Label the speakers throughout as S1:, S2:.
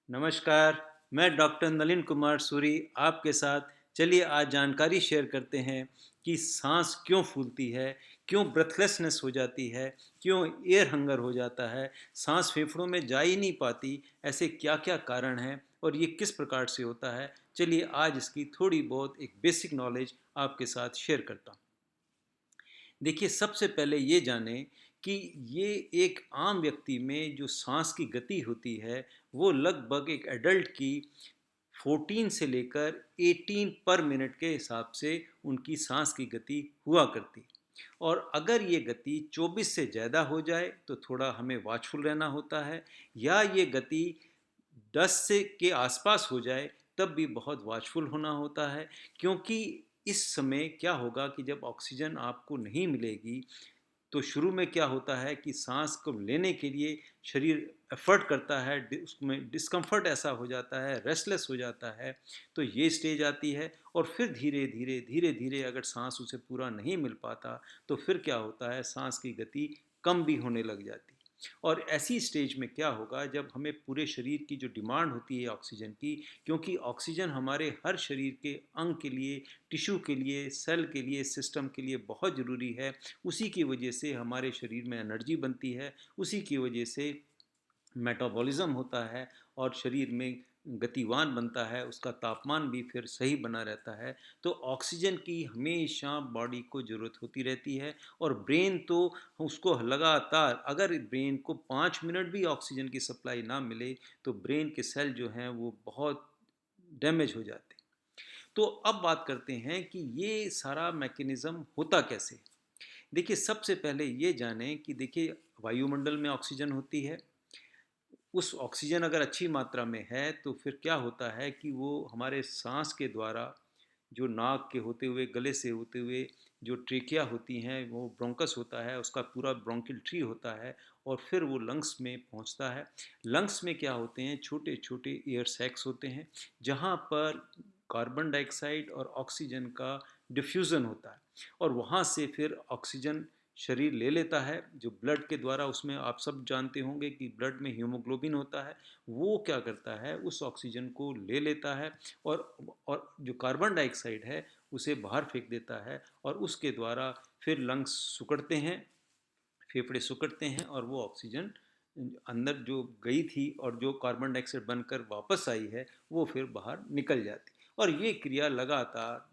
S1: नमस्कार, मैं डॉक्टर नलिन कुमार सूरी आपके साथ। चलिए आज जानकारी शेयर करते हैं कि सांस क्यों फूलती है, क्यों ब्रेथलेसनेस हो जाती है, क्यों एयर हंगर हो जाता है, सांस फेफड़ों में जा ही नहीं पाती, ऐसे क्या क्या कारण हैं और ये किस प्रकार से होता है। चलिए आज इसकी थोड़ी बहुत एक बेसिक नॉलेज आपके साथ शेयर करता हूँ। देखिए सबसे पहले ये जानें कि ये एक आम व्यक्ति में जो सांस की गति होती है वो लगभग एक एडल्ट की 14 से लेकर 18 पर मिनट के हिसाब से उनकी सांस की गति हुआ करती। और अगर ये गति 24 से ज़्यादा हो जाए तो थोड़ा हमें वॉचफुल रहना होता है, या ये गति 10 से के आसपास हो जाए तब भी बहुत वॉचफुल होना होता है। क्योंकि इस समय क्या होगा कि जब ऑक्सीजन आपको नहीं मिलेगी तो शुरू में क्या होता है कि सांस को लेने के लिए शरीर एफर्ट करता है, उसमें डिस्कम्फर्ट ऐसा हो जाता है, रेस्टलेस हो जाता है। तो ये स्टेज आती है और फिर धीरे धीरे धीरे धीरे अगर सांस उसे पूरा नहीं मिल पाता तो फिर क्या होता है, सांस की गति कम भी होने लग जाती। और ऐसी स्टेज में क्या होगा, जब हमें पूरे शरीर की जो डिमांड होती है ऑक्सीजन की, क्योंकि ऑक्सीजन हमारे हर शरीर के अंग के लिए, टिश्यू के लिए, सेल के लिए, सिस्टम के लिए बहुत ज़रूरी है। उसी की वजह से हमारे शरीर में एनर्जी बनती है, उसी की वजह से मेटाबॉलिज्म होता है और शरीर में गतिवान बनता है, उसका तापमान भी फिर सही बना रहता है। तो ऑक्सीजन की हमेशा बॉडी को ज़रूरत होती रहती है। और ब्रेन तो उसको लगातार, अगर ब्रेन को 5 मिनट भी ऑक्सीजन की सप्लाई ना मिले तो ब्रेन के सेल जो हैं वो बहुत डैमेज हो जाते हैं। तो अब बात करते हैं कि ये सारा मैकेनिज़्म होता कैसे। देखिए सबसे पहले ये जानें कि देखिए वायुमंडल में ऑक्सीजन होती है। उस ऑक्सीजन अगर अच्छी मात्रा में है तो फिर क्या होता है कि वो हमारे सांस के द्वारा, जो नाक के होते हुए, गले से होते हुए, जो ट्रेकिया होती हैं, वो ब्रोंकस होता है, उसका पूरा ब्रोंकिल ट्री होता है और फिर वो लंग्स में पहुंचता है। लंग्स में क्या होते हैं, छोटे छोटे एयर सैक्स होते हैं जहां पर कार्बन डाइऑक्साइड और ऑक्सीजन का डिफ्यूज़न होता है। और वहाँ से फिर ऑक्सीजन शरीर ले लेता है, जो ब्लड के द्वारा, उसमें आप सब जानते होंगे कि ब्लड में हीमोग्लोबिन होता है, वो क्या करता है, उस ऑक्सीजन को ले लेता है और जो कार्बन डाइऑक्साइड है उसे बाहर फेंक देता है। और उसके द्वारा फिर लंग्स सिकुड़ते हैं, फेफड़े सिकुड़ते हैं और वो ऑक्सीजन अंदर जो गई थी और जो कार्बन डाइऑक्साइड बनकर वापस आई है वो फिर बाहर निकल जाती। और ये क्रिया लगातार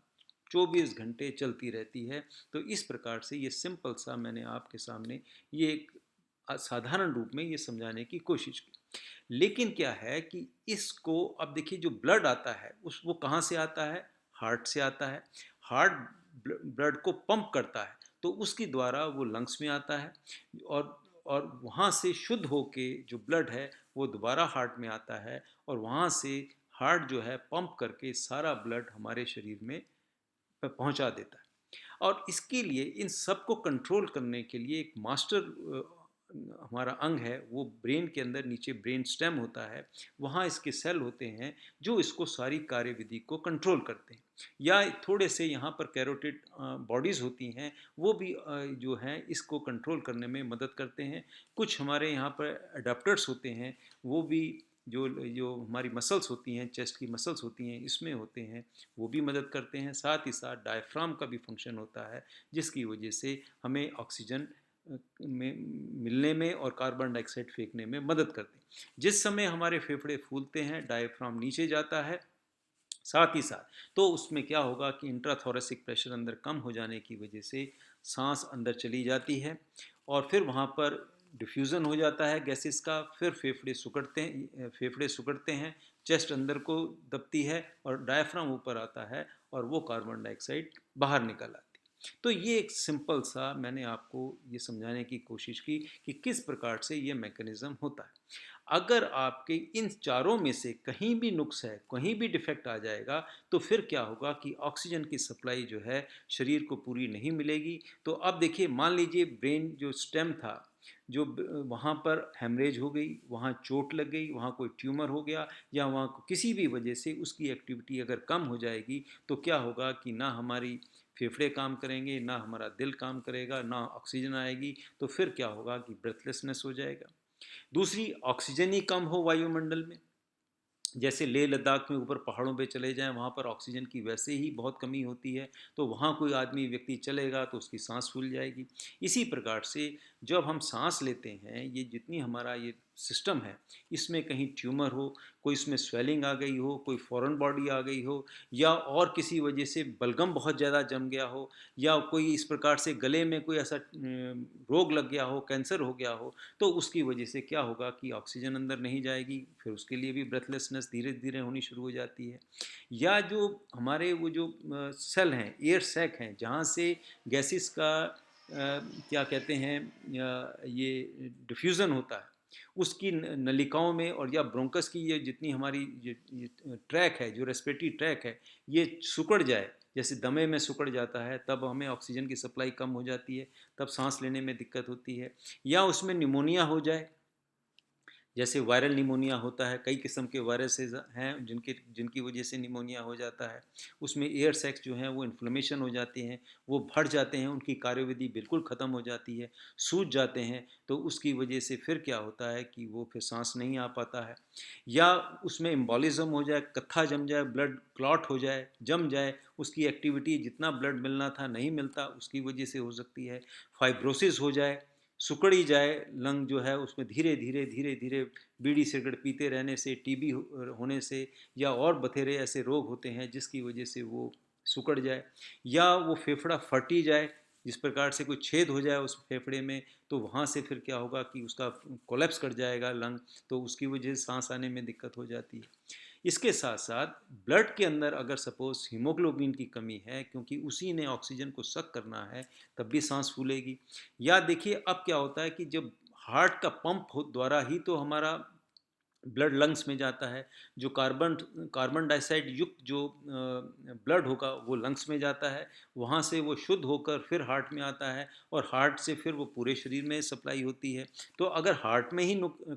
S1: 24 घंटे चलती रहती है। तो इस प्रकार से ये सिंपल सा मैंने आपके सामने ये एक साधारण रूप में ये समझाने की कोशिश की। लेकिन क्या है कि इसको अब देखिए, जो ब्लड आता है उस वो कहाँ से आता है, हार्ट से आता है। हार्ट ब्लड को पंप करता है तो उसके द्वारा वो लंग्स में आता है। और और वहाँ से शुद्ध होके जो ब्लड है वो दोबारा हार्ट में आता है और वहाँ से हार्ट जो है पंप करके सारा ब्लड हमारे शरीर में पहुंचा देता है। और इसके लिए, इन सब को कंट्रोल करने के लिए एक मास्टर हमारा अंग है, वो ब्रेन के अंदर नीचे ब्रेन स्टेम होता है। वहाँ इसके सेल होते हैं जो इसको सारी कार्यविधि को कंट्रोल करते हैं। या थोड़े से यहाँ पर कैरोटिड बॉडीज़ होती हैं, वो भी जो हैं इसको कंट्रोल करने में मदद करते हैं। कुछ हमारे यहाँ पर अडाप्टर्स होते हैं, वो भी जो जो हमारी मसल्स होती हैं, चेस्ट की मसल्स होती हैं, इसमें होते हैं, वो भी मदद करते हैं। साथ ही साथ डायफ्राम का भी फंक्शन होता है जिसकी वजह से हमें ऑक्सीजन में मिलने में और कार्बन डाइऑक्साइड फेंकने में मदद करते हैं। जिस समय हमारे फेफड़े फूलते हैं, डायफ्राम नीचे जाता है। साथ ही साथ तो उसमें क्या होगा कि इंट्राथोरेसिक प्रेशर अंदर कम हो जाने की वजह से सांस अंदर चली जाती है और फिर वहाँ पर डिफ्यूज़न हो जाता है गैसेस का। फिर फेफड़े सिकुड़ते हैं, चेस्ट अंदर को दबती है और डायफ्राम ऊपर आता है और वो कार्बन डाइऑक्साइड बाहर निकल आती है। तो ये एक सिंपल सा मैंने आपको ये समझाने की कोशिश की कि किस प्रकार से ये मैकेनिज़्म होता है। अगर आपके इन चारों में से कहीं भी नुक्स है, कहीं भी डिफेक्ट आ जाएगा तो फिर क्या होगा कि ऑक्सीजन की सप्लाई जो है शरीर को पूरी नहीं मिलेगी। तो अब देखिए, मान लीजिए ब्रेन जो स्टेम था, जो वहाँ पर हेमरेज हो गई, वहाँ चोट लग गई, वहाँ कोई ट्यूमर हो गया, या वहाँ किसी भी वजह से उसकी एक्टिविटी अगर कम हो जाएगी तो क्या होगा कि ना हमारी फेफड़े काम करेंगे, ना हमारा दिल काम करेगा, ना ऑक्सीजन आएगी। तो फिर क्या होगा कि ब्रेथलेसनेस हो जाएगा। दूसरी, ऑक्सीजन ही कम हो वायुमंडल में जैसे लेह लद्दाख में ऊपर पहाड़ों पे चले जाएं, वहाँ पर ऑक्सीजन की वैसे ही बहुत कमी होती है, तो वहाँ कोई आदमी व्यक्ति चलेगा तो उसकी सांस फूल जाएगी। इसी प्रकार से जब हम सांस लेते हैं, ये जितनी हमारा ये सिस्टम है, इसमें कहीं ट्यूमर हो, कोई इसमें स्वेलिंग आ गई हो, कोई फॉरेन बॉडी आ गई हो, या और किसी वजह से बलगम बहुत ज़्यादा जम गया हो, या कोई इस प्रकार से गले में कोई ऐसा रोग लग गया हो, कैंसर हो गया हो, तो उसकी वजह से क्या होगा कि ऑक्सीजन अंदर नहीं जाएगी, फिर उसके लिए भी ब्रेथलेसनेस धीरे धीरे होनी शुरू हो जाती है। या जो हमारे वो जो सेल हैं, एयर सैक हैं, जहाँ से गैसेस का क्या कहते हैं ये डिफ्यूज़न होता है, उसकी नलिकाओं में, और या ब्रोंकस की ये जितनी हमारी ये ट्रैक है, जो रेस्पिरेटरी ट्रैक है, ये सिकुड़ जाए, जैसे दमे में सिकुड़ जाता है, तब हमें ऑक्सीजन की सप्लाई कम हो जाती है, तब सांस लेने में दिक्कत होती है। या उसमें निमोनिया हो जाए, जैसे वायरल निमोनिया होता है, कई किस्म के वायरसेस हैं जिनकी जिनकी वजह से निमोनिया हो जाता है। उसमें एयर सैक्स जो हैं वो इन्फ्लेमेशन हो जाते हैं, वो बढ़ जाते हैं, उनकी कार्यविधि बिल्कुल ख़त्म हो जाती है, सूज जाते हैं, तो उसकी वजह से फिर क्या होता है कि वो फिर सांस नहीं आ पाता है। या उसमें एम्बोलिज्म हो जाए, कत्था जम जाए, ब्लड क्लॉट हो जाए, जम जाए, उसकी एक्टिविटी जितना ब्लड मिलना था नहीं मिलता, उसकी वजह से हो सकती है। फाइब्रोसिस हो जाए, सुकड़ी जाए लंग जो है, उसमें धीरे धीरे धीरे धीरे बीड़ी सिगरेट पीते रहने से, टीबी होने से, या और बथेरे ऐसे रोग होते हैं जिसकी वजह से वो सुकड़ जाए। या वो फेफड़ा फट ही जाए, जिस प्रकार से कोई छेद हो जाए उस फेफड़े में, तो वहाँ से फिर क्या होगा कि उसका कोलेप्स कर जाएगा लंग, तो उसकी वजह से सांस आने में दिक्कत हो जाती है। इसके साथ साथ ब्लड के अंदर अगर सपोज हीमोग्लोबिन की कमी है, क्योंकि उसी ने ऑक्सीजन को सक करना है, तब भी सांस फूलेगी। या देखिए अब क्या होता है कि जब हार्ट का पंप द्वारा ही तो हमारा ब्लड लंग्स में जाता है, जो कार्बन कार्बन डाइऑक्साइड युक्त जो ब्लड होगा वो लंग्स में जाता है, वहाँ से वो शुद्ध होकर फिर हार्ट में आता है, और हार्ट से फिर वो पूरे शरीर में सप्लाई होती है। तो अगर हार्ट में ही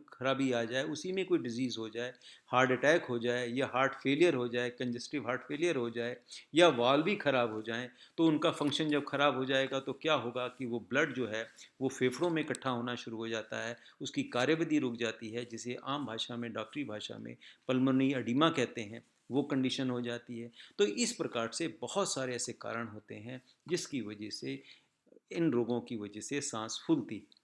S1: खराबी आ जाए, उसी में कोई डिजीज़ हो जाए, हार्ट अटैक हो जाए, या हार्ट फेलियर हो जाए, कंजस्टिव हार्ट फेलियर हो जाए, या वाल्व भी ख़राब हो जाएँ, तो उनका फंक्शन जब ख़राब हो जाएगा तो क्या होगा कि वो ब्लड जो है वो फेफड़ों में इकट्ठा होना शुरू हो जाता है, उसकी कार्यविधि रुक जाती है, जिसे आम भाषा में, डॉक्टरी भाषा में पल्मोनरी एडिमा कहते हैं, वो कंडीशन हो जाती है। तो इस प्रकार से बहुत सारे ऐसे कारण होते हैं जिसकी वजह से, इन रोगों की वजह से सांस फूलती है।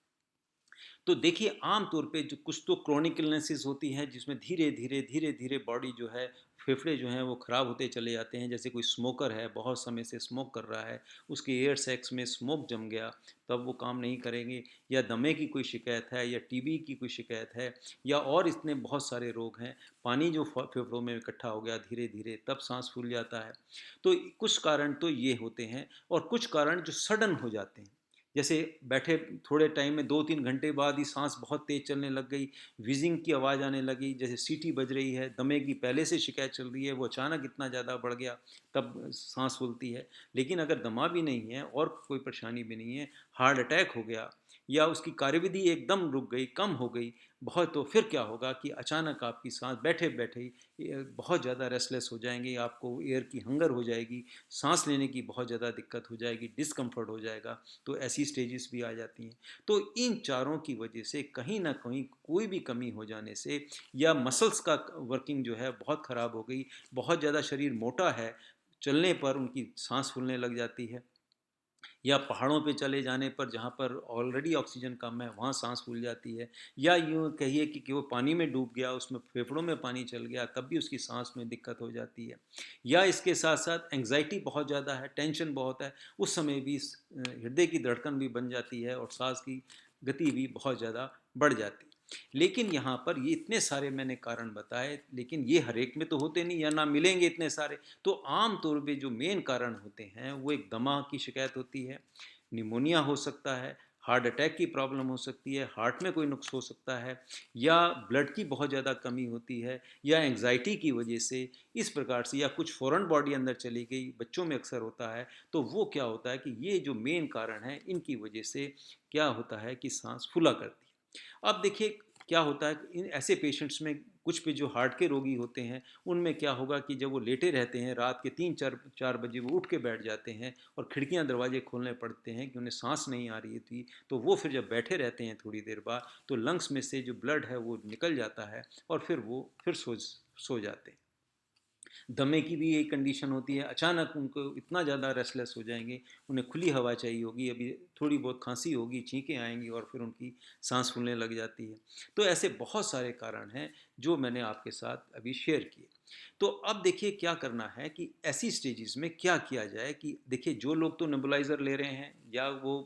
S1: तो देखिए आम तौर पे जो कुछ तो क्रोनिक इलनेसेस होती हैं, जिसमें धीरे धीरे धीरे धीरे बॉडी जो है, फेफड़े जो हैं वो ख़राब होते चले जाते हैं। जैसे कोई स्मोकर है, बहुत समय से स्मोक कर रहा है, उसके एयर सैक्स में स्मोक जम गया, तब वो काम नहीं करेंगे। या दमे की कोई शिकायत है, या टीबी की कोई शिकायत है, या और इतने बहुत सारे रोग हैं, पानी जो फेफड़ों में इकट्ठा हो गया धीरे धीरे, तब सांस फूल जाता है। तो कुछ कारण तो ये होते हैं, और कुछ कारण जो सडन हो जाते हैं, जैसे बैठे थोड़े टाइम में 2-3 घंटे बाद ही सांस बहुत तेज चलने लग गई, विजिंग की आवाज़ आने लगी, जैसे सीटी बज रही है, दमे की पहले से शिकायत चल रही है, वो अचानक इतना ज़्यादा बढ़ गया, तब सांस फूलती है। लेकिन अगर दमा भी नहीं है और कोई परेशानी भी नहीं है, हार्ट अटैक हो गया, या उसकी कार्यविधि एकदम रुक गई, कम हो गई बहुत, तो फिर क्या होगा कि अचानक आपकी सांस बैठे बैठे ही बहुत ज़्यादा रेस्टलेस हो जाएंगे, आपको एयर की हंगर हो जाएगी, सांस लेने की बहुत ज़्यादा दिक्कत हो जाएगी, डिस्कम्फर्ट हो जाएगा, तो ऐसी स्टेजेस भी आ जाती हैं। तो इन चारों की वजह से कहीं ना कहीं कोई भी कमी हो जाने से, या मसल्स का वर्किंग जो है बहुत ख़राब हो गई, बहुत ज़्यादा शरीर मोटा है, चलने पर उनकी सांस फूलने लग जाती है, या पहाड़ों पे चले जाने पर जहाँ पर ऑलरेडी ऑक्सीजन कम है वहाँ सांस फूल जाती है, या यूँ कहिए कि वो पानी में डूब गया, उसमें फेफड़ों में पानी चल गया, तब भी उसकी सांस में दिक्कत हो जाती है। या इसके साथ साथ एंग्जाइटी बहुत ज़्यादा है, टेंशन बहुत है, उस समय भी हृदय की धड़कन भी बन जाती है, और सांस की गति भी बहुत ज़्यादा बढ़ जाती है। लेकिन यहाँ पर ये इतने सारे मैंने कारण बताए, लेकिन ये हर एक में तो होते नहीं, या ना मिलेंगे इतने सारे। तो आम तौर पे जो मेन कारण होते हैं वो एक दमा की शिकायत होती है, निमोनिया हो सकता है, हार्ट अटैक की प्रॉब्लम हो सकती है, हार्ट में कोई नुक्स हो सकता है, या ब्लड की बहुत ज़्यादा कमी होती है, या एंग्जाइटी की वजह से इस प्रकार से, या कुछ फॉरेन बॉडी अंदर चली गई, बच्चों में अक्सर होता है। तो वो क्या होता है कि ये जो मेन कारण है, इनकी वजह से क्या होता है कि सांस फूला करती है। अब देखिए क्या होता है इन ऐसे पेशेंट्स में, कुछ पे जो हार्ट के रोगी होते हैं, उनमें क्या होगा कि जब वो लेटे रहते हैं रात के 3-4 बजे वो उठ के बैठ जाते हैं और खिड़कियां दरवाजे खोलने पड़ते हैं कि उन्हें सांस नहीं आ रही थी, तो वो फिर जब बैठे रहते हैं थोड़ी देर बाद तो लंग्स में से जो ब्लड है वो निकल जाता है और फिर वो फिर सो जाते हैं। दमे की भी यही कंडीशन होती है, अचानक उनको इतना ज़्यादा रेस्टलेस हो जाएंगे, उन्हें खुली हवा चाहिए होगी, अभी थोड़ी बहुत खांसी होगी, छींकें आएंगी और फिर उनकी सांस फूलने लग जाती है। तो ऐसे बहुत सारे कारण हैं जो मैंने आपके साथ अभी शेयर किए। तो अब देखिए क्या करना है कि ऐसी स्टेजेस में क्या किया जाए कि देखिए जो लोग तो नेबुलाइज़र ले रहे हैं या वो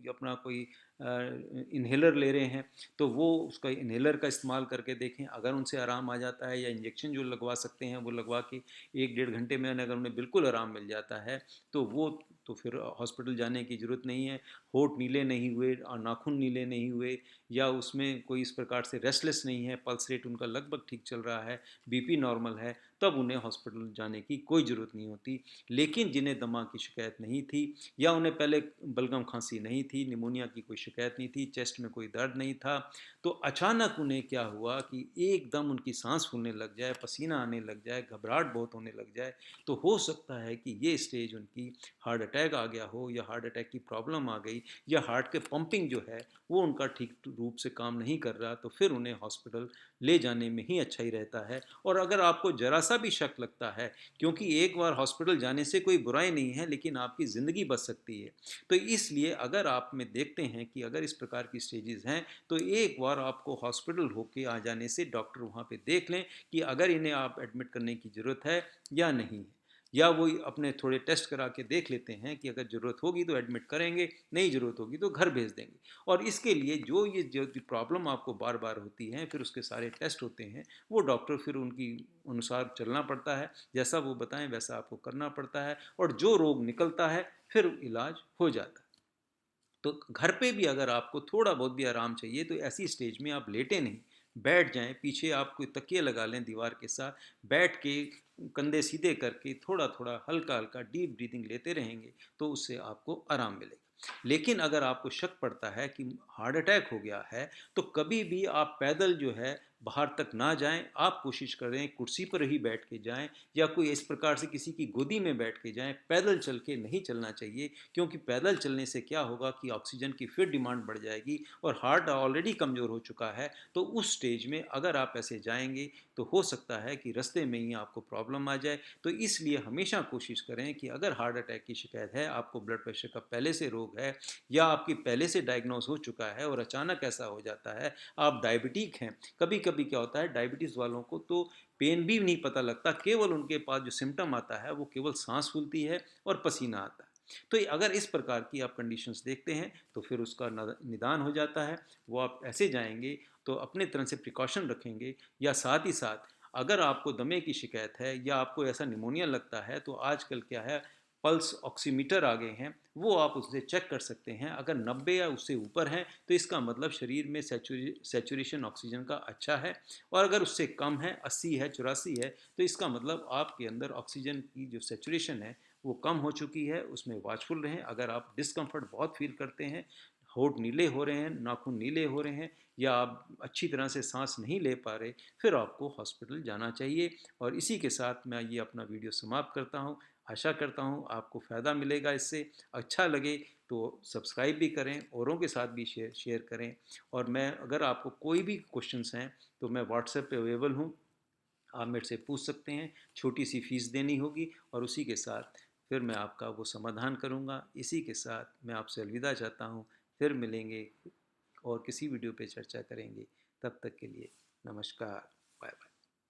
S1: अपना कोई इन्हेलर ले रहे हैं, तो वो उसका इन्हेलर का इस्तेमाल करके देखें, अगर उनसे आराम आ जाता है, या इंजेक्शन जो लगवा सकते हैं वो लगवा के 1-1.5 घंटे में अगर उन्हें बिल्कुल आराम मिल जाता है तो वो तो फिर हॉस्पिटल जाने की ज़रूरत नहीं है। होंठ नीले नहीं हुए और नाखून नीले नहीं हुए या उसमें कोई इस प्रकार से रेस्टलेस नहीं है, पल्स रेट उनका लगभग ठीक चल रहा है, बीपी नॉर्मल है, तब उन्हें हॉस्पिटल जाने की कोई ज़रूरत नहीं होती। लेकिन जिन्हें दमा की शिकायत नहीं थी या उन्हें पहले बलगम खांसी नहीं थी, निमोनिया की कोई शिकायत नहीं थी, चेस्ट में कोई दर्द नहीं था, तो अचानक उन्हें क्या हुआ कि एकदम उनकी सांस फूलने लग जाए, पसीना आने लग जाए, घबराहट बहुत होने लग जाए, तो हो सकता है कि ये स्टेज उनकी हार्ट अटैक आ गया हो या हार्ट अटैक की प्रॉब्लम आ गई या हार्ट के पंपिंग जो है वो उनका ठीक रूप से काम नहीं कर रहा, तो फिर उन्हें हॉस्पिटल ले जाने में ही अच्छा ही रहता है। और अगर आपको जरा सा भी शक लगता है, क्योंकि एक बार हॉस्पिटल जाने से कोई बुराई नहीं है लेकिन आपकी ज़िंदगी बच सकती है, तो इसलिए अगर आप में देखते हैं कि अगर इस प्रकार की स्टेजेस हैं तो एक बार आपको हॉस्पिटल होके आ जाने से डॉक्टर वहाँ पे देख लें कि अगर इन्हें आप एडमिट करने की ज़रूरत है या नहीं है, या वो अपने थोड़े टेस्ट करा के देख लेते हैं कि अगर ज़रूरत होगी तो एडमिट करेंगे, नहीं ज़रूरत होगी तो घर भेज देंगे। और इसके लिए जो प्रॉब्लम आपको बार बार होती है फिर उसके सारे टेस्ट होते हैं, वो डॉक्टर फिर उनकी अनुसार चलना पड़ता है, जैसा वो बताएं वैसा आपको करना पड़ता है और जो रोग निकलता है फिर इलाज हो जाता है। तो घर पे भी अगर आपको थोड़ा बहुत भी आराम चाहिए तो ऐसी स्टेज में आप लेटे नहीं, बैठ जाएं, पीछे आप कोई तकिए लगा लें दीवार के साथ, बैठ के कंधे सीधे करके थोड़ा थोड़ा हल्का हल्का डीप ब्रीदिंग लेते रहेंगे तो उससे आपको आराम मिलेगा। लेकिन अगर आपको शक पड़ता है कि हार्ट अटैक हो गया है तो कभी भी आप पैदल जो है बाहर तक ना जाएं, आप कोशिश करें कुर्सी पर ही बैठ के जाएं या कोई इस प्रकार से किसी की गोदी में बैठ के जाएं, पैदल चल के नहीं चलना चाहिए, क्योंकि पैदल चलने से क्या होगा कि ऑक्सीजन की फिर डिमांड बढ़ जाएगी और हार्ट ऑलरेडी कमज़ोर हो चुका है, तो उस स्टेज में अगर आप ऐसे जाएंगे तो हो सकता है कि रास्ते में ही आपको प्रॉब्लम आ जाए। तो इसलिए हमेशा कोशिश करें कि अगर हार्ट अटैक की शिकायत है, आपको ब्लड प्रेशर का पहले से रोग है या आपकी पहले से डायग्नोज हो चुका है और अचानक ऐसा हो जाता है, आप डायबिटिक हैं, कभी कभी क्या होता है डायबिटीज़ वालों को तो पेन भी नहीं पता लगता, केवल उनके पास जो सिम्टम आता है वो केवल सांस फूलती है और पसीना आता है। तो अगर इस प्रकार की आप कंडीशंस देखते हैं तो फिर उसका निदान हो जाता है। वो आप ऐसे जाएंगे तो अपने तरह से प्रिकॉशन रखेंगे, या साथ ही साथ अगर आपको दमे की शिकायत है या आपको ऐसा निमोनिया लगता है तो आजकल क्या है, पल्स ऑक्सीमीटर आ गए हैं, वो आप उससे चेक कर सकते हैं। अगर 90 या उससे ऊपर है तो इसका मतलब शरीर में सेचुरेशन ऑक्सीजन का अच्छा है, और अगर उससे कम है, 80 है, 84 है, तो इसका मतलब आपके अंदर ऑक्सीजन की जो सेचुरेशन है वो कम हो चुकी है। उसमें वॉचफुल रहें। अगर आप डिस्कम्फर्ट बहुत फील करते हैं, होंठ नीले हो रहे हैं, नाखून नीले हो रहे हैं, या आप अच्छी तरह से सांस नहीं ले पा रहे, फिर आपको हॉस्पिटल जाना चाहिए। और इसी के साथ मैं ये अपना वीडियो समाप्त करता हूँ। आशा करता हूँ आपको फ़ायदा मिलेगा इससे। अच्छा लगे तो सब्सक्राइब भी करें, औरों के साथ भी शेयर करें। और मैं अगर आपको कोई भी क्वेश्चंस हैं तो मैं व्हाट्सएप पे अवेलेबल हूँ, आप मेरे से पूछ सकते हैं। छोटी सी फीस देनी होगी और उसी के साथ फिर मैं आपका वो समाधान करूँगा। इसी के साथ मैं आपसे अलविदा चाहता हूँ। फिर मिलेंगे और किसी वीडियो पे चर्चा करेंगे। तब तक के लिए नमस्कार, बाय बाय।